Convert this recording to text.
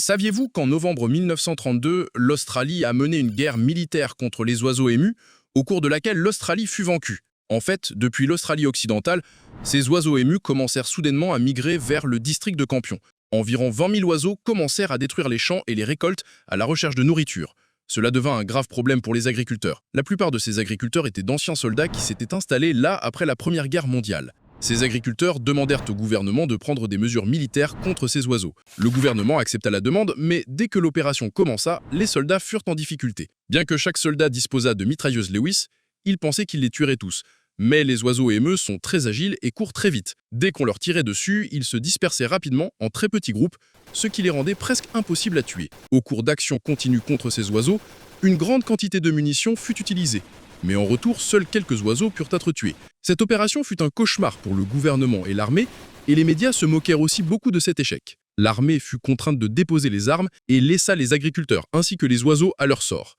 Saviez-vous qu'en novembre 1932, l'Australie a mené une guerre militaire contre les oiseaux émus, au cours de laquelle l'Australie fut vaincue? En fait, depuis l'Australie occidentale, ces oiseaux émus commencèrent soudainement à migrer vers le district de Campion. Environ 20 000 oiseaux commencèrent à détruire les champs et les récoltes à la recherche de nourriture. Cela devint un grave problème pour les agriculteurs. La plupart de ces agriculteurs étaient d'anciens soldats qui s'étaient installés là après la Première Guerre mondiale. Ces agriculteurs demandèrent au gouvernement de prendre des mesures militaires contre ces oiseaux. Le gouvernement accepta la demande, mais dès que l'opération commença, les soldats furent en difficulté. Bien que chaque soldat disposât de mitrailleuses Lewis, ils pensaient qu'ils les tueraient tous. Mais les oiseaux émeux sont très agiles et courent très vite. Dès qu'on leur tirait dessus, ils se dispersaient rapidement en très petits groupes, ce qui les rendait presque impossibles à tuer. Au cours d'actions continues contre ces oiseaux, une grande quantité de munitions fut utilisée. Mais en retour, seuls quelques oiseaux purent être tués. Cette opération fut un cauchemar pour le gouvernement et l'armée, et les médias se moquèrent aussi beaucoup de cet échec. L'armée fut contrainte de déposer les armes et laissa les agriculteurs ainsi que les oiseaux à leur sort.